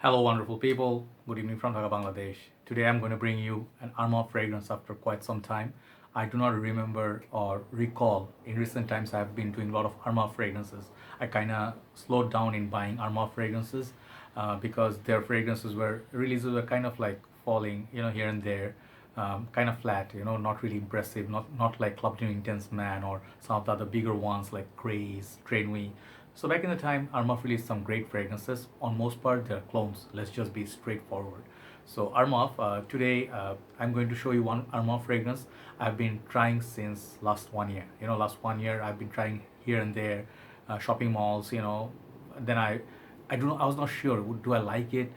Hello, wonderful people. Good evening from Dhaka, Bangladesh. Today I'm going to bring you an Armaf fragrance after quite some time. I do not remember or recall in recent times I've been doing a lot of Armaf fragrances. I kind of slowed down in buying Armaf fragrances because their fragrances were releases were kind of like falling, here and there, kind of flat, not really impressive, not like Club New Intense Man or some of the other bigger ones like Grace, Trainway. So back in the time, Armaf released some great fragrances. On most part, they're clones. Let's just be straightforward. So Armaf, today I'm going to show you one Armaf fragrance I've been trying since last 1 year. Last 1 year I've been trying here and there, shopping malls. Then I was not sure. Do I like it?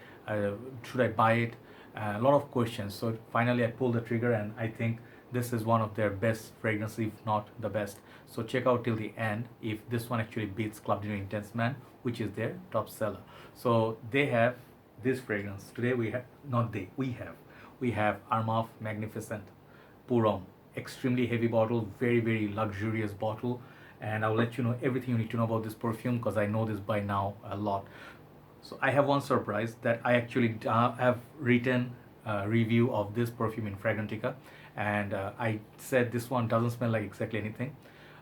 Should I buy it? A lot of questions. So finally, I pulled the trigger, and I think this is one of their best fragrances, if not the best. So check out till the end if this one actually beats Club Dino Intense Man, which is their top seller. So they have this fragrance. Today we have not they we have Armaf Magnificent Pure, extremely heavy bottle, very luxurious bottle, and I'll let you know everything you need to know about this perfume because I know this by now a lot. So I have one surprise that I actually have written a review of this perfume in Fragrantica, and I said this one doesn't smell like exactly anything.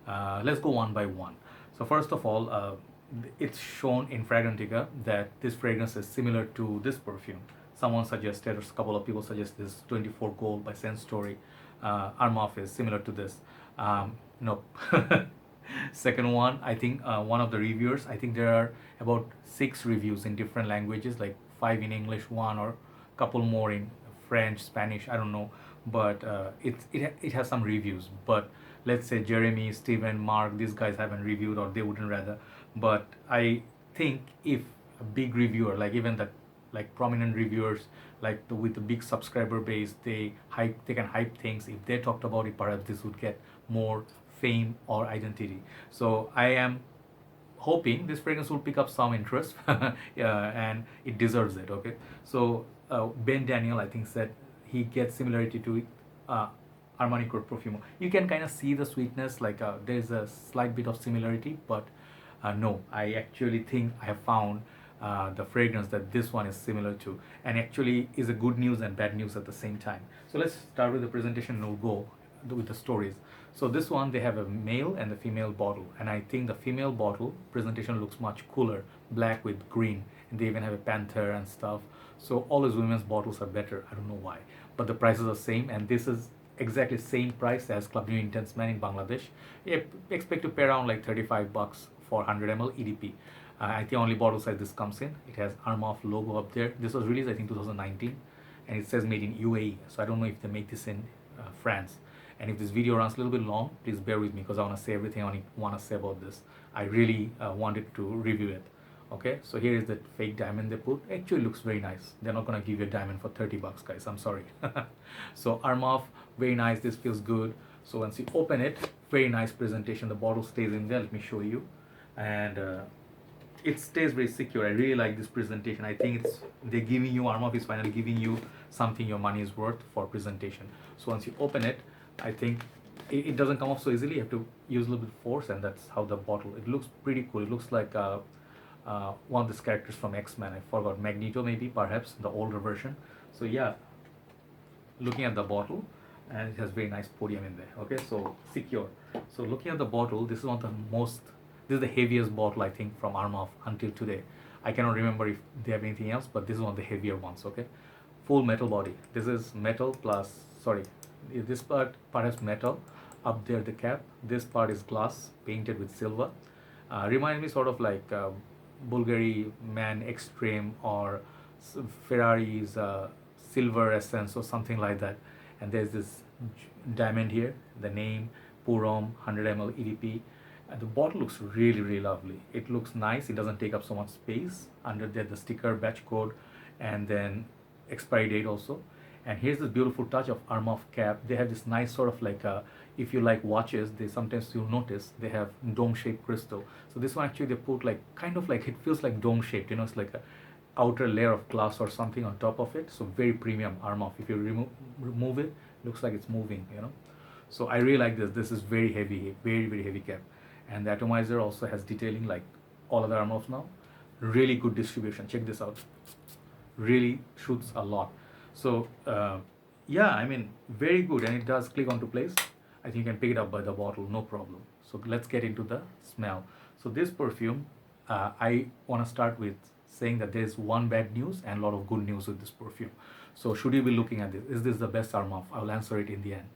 Let's go one by one. So first of all, it's shown in Fragrantica that this fragrance is similar to this perfume. Someone suggested, or a couple of people suggest this 24 Gold by Sense Story. Armaf is similar to this. No. Second one, I think one of the reviewers, I think there are about 6 reviews in different languages, like 5 in English, one or couple more in French, Spanish, I don't know, but it has some reviews. But let's say Jeremy, Steven, Mark, these guys haven't reviewed, or they wouldn't rather. But I think if a big reviewer, like even the like prominent reviewers, like with the big subscriber base, they can hype things. If they talked about it, perhaps this would get more fame or identity. So I am hoping this fragrance will pick up some interest. Yeah, and it deserves it. Okay, so Ben Daniel, I think, said he gets similarity to uh, Armani Code Profumo. You can kind of see the sweetness, like there's a slight bit of similarity, but no, I actually think I have found the fragrance that this one is similar to, and actually is a good news and bad news at the same time. So let's start with the presentation and we'll go with the stories. So this one, they have a male and a female bottle, and I think the female bottle presentation looks much cooler, black with green, and they even have a panther and stuff. So all these women's bottles are better. I don't know why, but the prices are same, and this is exactly same price as Club New Intense Man in Bangladesh. You expect to pay around like $35 for 100 ml EDP. I think only bottle size this comes in. It has Armaf logo up there. This was released I think 2019, and it says made in UAE. So I don't know if they make this in France. And if this video runs a little bit long, please bear with me because I want to say everything I want to say about this. I really wanted to review it. Okay, so here is the fake diamond they put. Actually looks very nice. They're not gonna give you a diamond for $30, guys. I'm sorry. So Armaf, very nice. This feels good. So once you open it, very nice presentation. The bottle stays in there. Let me show you, and it stays very secure. I really like this presentation. I think they're giving you, Armaf is finally giving you something your money is worth for presentation. So once you open it, I think it doesn't come off so easily. You have to use a little bit of force, and that's how the bottle. It looks pretty cool. It looks like one of these characters from X-Men. I forgot, Magneto maybe, perhaps the older version. So yeah, looking at the bottle, and it has very nice podium in there. Okay, so secure. So looking at the bottle, this is one of the most, this is the heaviest bottle I think from Armaf until today. I cannot remember if they have anything else, but this is one of the heavier ones. Okay, full metal body. This is metal plus, sorry, this part has metal up there, the cap. This part is glass painted with silver. Remind me sort of like Bulgari Man Extreme or Ferrari's Silver Essence or something like that. And there's this diamond here, the name Purom 100 ml EDP. And the bottle looks really lovely. It looks nice. It doesn't take up so much space. Under there, the sticker, batch code, and then expiry date also. And here's this beautiful touch of Armaf cap. They have this nice sort of like if you like watches, they sometimes you'll notice they have dome shaped crystal. So this one actually they put like kind of like, it feels like dome shaped, it's like a outer layer of glass or something on top of it. So very premium Armaf. If you remove it, looks like it's moving. So I really like this. This is very heavy, very heavy cap. And the atomizer also has detailing like all other Armafs now. Really good distribution. Check this out. really shoots a lot. So yeah, I mean, very good, and it does click onto place. I think you can pick it up by the bottle, no problem. So let's get into the smell. So this perfume, I want to start with saying that there is one bad news and a lot of good news with this perfume. So should you be looking at this? Is this the best Armaf? I'll answer it in the end.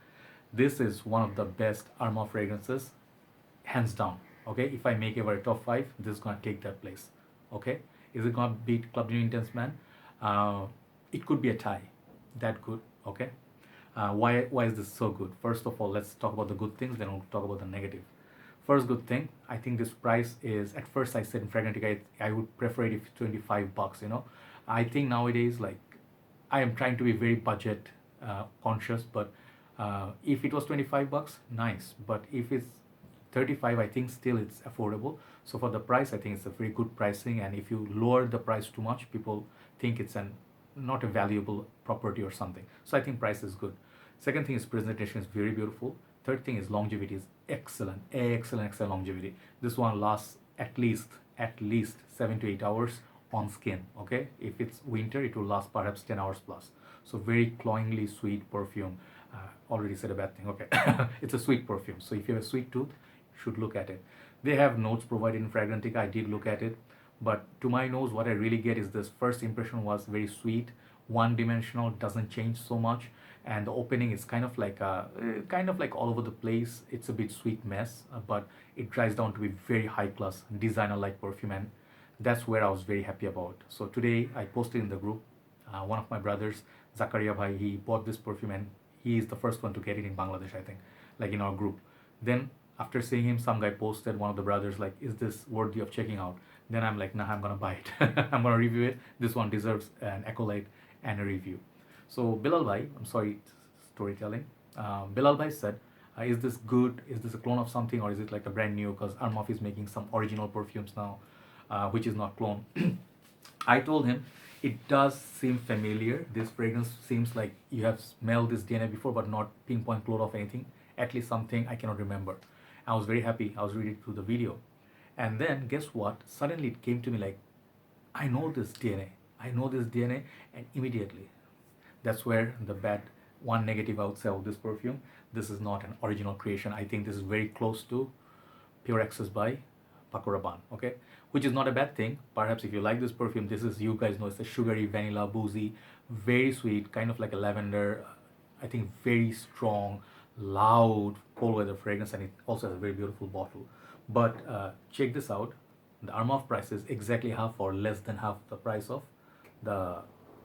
This is one of the best Armaf fragrances, hands down. Okay, if I make ever a top 5, this is gonna take that place. Okay, is it gonna beat Club New Intense Man? It could be a tie. That good. Okay, why is this so good? First of all, let's talk about the good things, then we'll talk about the negative. First good thing, I think this price is, at first I said in Fragrantica I would prefer it if it's $25. I think nowadays, like, I am trying to be very budget conscious, but if it was $25, nice. But if it's 35, I think still it's affordable. So for the price, I think it's a very good pricing. And if you lower the price too much, people think it's not a valuable property or something. So I think price is good. Second thing is presentation is very beautiful. Third thing is longevity is excellent, excellent longevity. This one lasts at least 7 to 8 hours on skin. Okay, if it's winter, it will last perhaps 10 hours plus. So very cloyingly sweet perfume. Already said a bad thing. Okay, it's a sweet perfume. So if you have a sweet tooth, you should look at it. They have notes provided in Fragrantica. I did look at it, but to my nose, what I really get is this first impression was very sweet, one-dimensional, doesn't change so much, and the opening is kind of like all over the place. It's a bit sweet mess, but it dries down to be very high-class designer-like perfume, and that's where I was very happy about. So today I posted in the group. One of my brothers, Zakaria Bhai, he bought this perfume, and he is the first one to get it in Bangladesh, I think, like in our group. Then after seeing him, some guy posted, one of the brothers, like, is this worthy of checking out? Then I'm like, nah, I'm gonna buy it. I'm gonna review it. This one deserves an accolade and a review. So Bilal Bhai, I'm sorry, storytelling. Bilal Bhai said, is this good? Is this a clone of something, or is it like a brand new? Because Armaf is making some original perfumes now, which is not clone. I told him, it does seem familiar. This fragrance seems like you have smelled this DNA before, but not pinpoint clone of anything. At least something I cannot remember. I was very happy. I was reading through the video. And then guess what? Suddenly it came to me like, I know this DNA. I know this DNA. And immediately, that's where the bad one negative I would say of this perfume. This is not an original creation. I think this is very close to Pure XS by Paco Rabanne, okay? Which is not a bad thing. Perhaps if you like this perfume, this is, you guys know, it's a sugary, vanilla, boozy, very sweet, kind of like a lavender. I think very strong, loud, cold weather fragrance, and it also has a very beautiful bottle. But check this out. The Armaf price is exactly half or less than half the price of the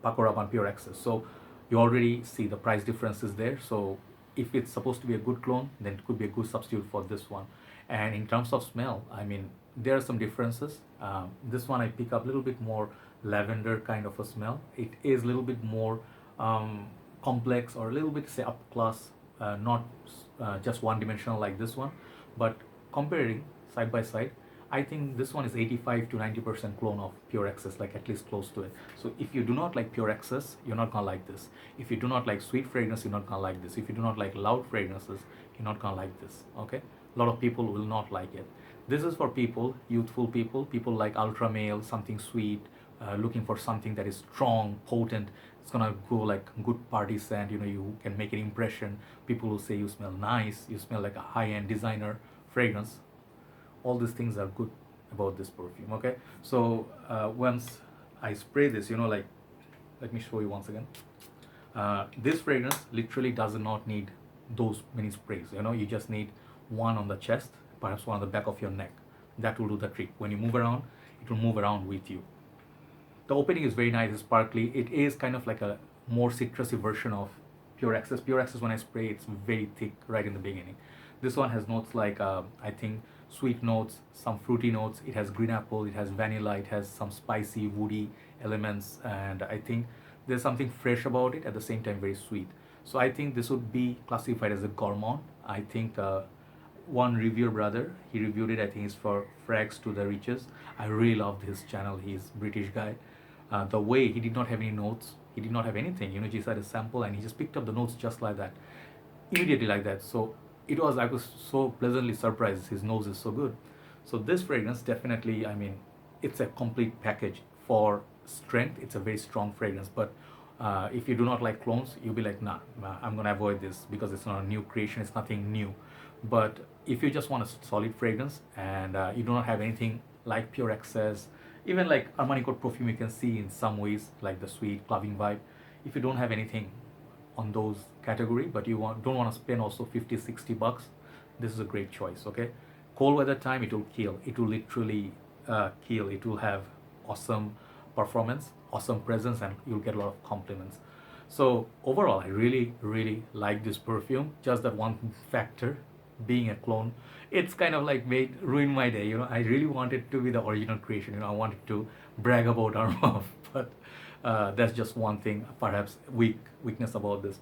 Paco Rabanne Pure XS. So you already see the price differences there. So if it's supposed to be a good clone, then it could be a good substitute for this one. And in terms of smell, I mean, there are some differences. This one I pick up a little bit more lavender kind of a smell. It is a little bit more complex, or a little bit, say, up class, not just one dimensional like this one. But comparing side by side, I think this one is 85 to 90% clone of Pure XS, like at least close to it. So if you do not like Pure XS, you're not gonna like this. If you do not like sweet fragrance, you're not gonna like this. If you do not like loud fragrances, you're not gonna like this. Okay, a lot of people will not like it. This is for people, youthful people like ultra male, something sweet, looking for something that is strong, potent. It's gonna go like good party scent. You can make an impression. People will say you smell nice, you smell like a high-end designer fragrance. All these things are good about this perfume. Okay, so once I spray this, like, let me show you once again. This fragrance literally does not need those many sprays. You just need one on the chest, perhaps one on the back of your neck. That will do the trick. When you move around, it will move around with you. The opening is very nice, it's sparkly. It is kind of like a more citrusy version of Pure XS. Pure XS, when I spray, it's very thick right in the beginning. This one has notes like, I think, sweet notes, some fruity notes. It has green apple, it has vanilla, it has some spicy, woody elements, and I think there's something fresh about it, at the same time very sweet. So I think this would be classified as a gourmand. I think one reviewer brother, he reviewed it, I think it's for Frags to the Riches. I really loved his channel. He's British guy. The way he did not have any notes, he did not have anything, he just had a sample and he just picked up the notes just like that, immediately like that. So I was so pleasantly surprised. His nose is so good. So this fragrance definitely, I mean, it's a complete package for strength, it's a very strong fragrance. But if you do not like clones, you'll be like, nah, I'm gonna avoid this because it's not a new creation, it's nothing new. But if you just want a solid fragrance and you do not have anything like Pure XS, even like Armani Code perfume, you can see in some ways like the sweet clubbing vibe. If you don't have anything on those category, but you don't want to spend also 50-60 bucks, this is a great choice. Okay, cold weather time, it will kill, it will literally kill. It will have awesome performance, awesome presence, and you'll get a lot of compliments. So overall, I really like this perfume. Just that one factor, being a clone, it's kind of like ruin my day. I really wanted to be the original creation. I wanted to brag about Armaf, but that's just one thing, perhaps weakness about this.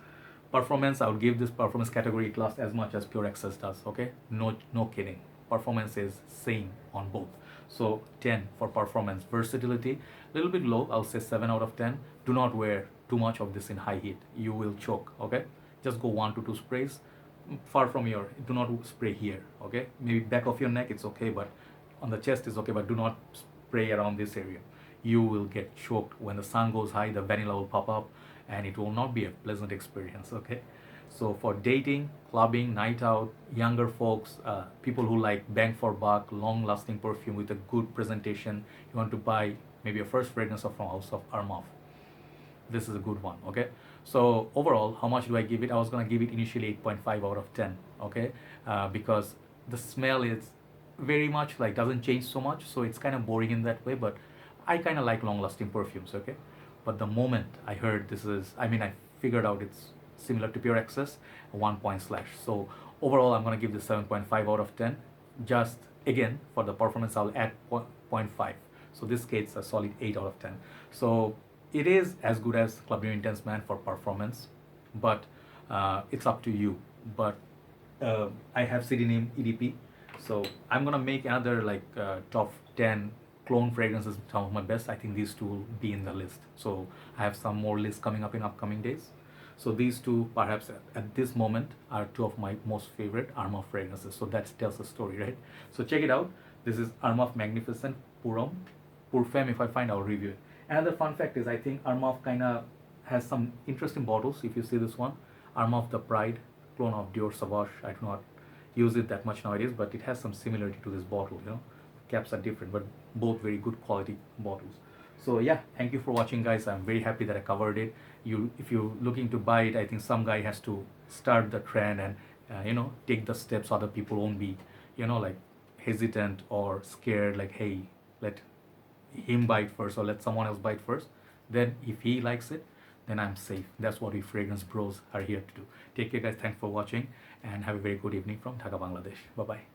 Performance, I would give this performance category class as much as Pure XS does. Okay, no kidding. Performance is same on both. So 10 for performance. Versatility, a little bit low, I'll say 7 out of 10. Do not wear too much of this in high heat, you will choke. Okay, just go 1 to 2 sprays far from your, do not spray here. Okay, maybe back of your neck it's okay, but on the chest is okay, but do not spray around this area. You will get choked. When the sun goes high, the vanilla will pop up and it will not be a pleasant experience. Okay, so for dating, clubbing, night out, younger folks, people who like bang for buck, long lasting perfume with a good presentation, you want to buy maybe a first fragrance from House of Armaf, this is a good one. Okay, so overall, how much do I give it? I was gonna give it initially 8.5 out of 10. Okay, because the smell is very much like doesn't change so much, so it's kind of boring in that way, but I kind of like long lasting perfumes. Okay, but the moment I heard this is, I figured out it's similar to Pure XS, 1 point slash. So overall, I'm gonna give this 7.5 out of 10. Just again, for the performance, I'll add 0.5. So this gets a solid 8 out of 10. So it is as good as Club New Intense Man for performance, but it's up to you. But I have CDNIM EDP, so I'm gonna make another like top 10 clone fragrances, some of my best. I think these two will be in the list. So I have some more lists coming up in upcoming days. So these two, perhaps at this moment, are two of my most favorite Armaf fragrances. So that tells a story, right? So check it out. This is Armaf Magnificent Pour Homme, Pour Femme. If I find, I'll review it. Another fun fact is I think Armaf kind of has some interesting bottles. If you see this one, Armaf the Pride, clone of Dior Sauvage. I do not use it that much nowadays, but it has some similarity to this bottle. Caps are different, but both very good quality bottles. So yeah, thank you for watching, guys. I'm very happy that I covered it. If you're looking to buy it, I think some guy has to start the trend and take the steps other people won't be like hesitant or scared, like, hey, let him buy it first or let someone else buy it first. Then if he likes it, then I'm safe. That's what we fragrance bros are here to do. Take care, guys. Thanks for watching and have a very good evening from Dhaka, Bangladesh. Bye bye.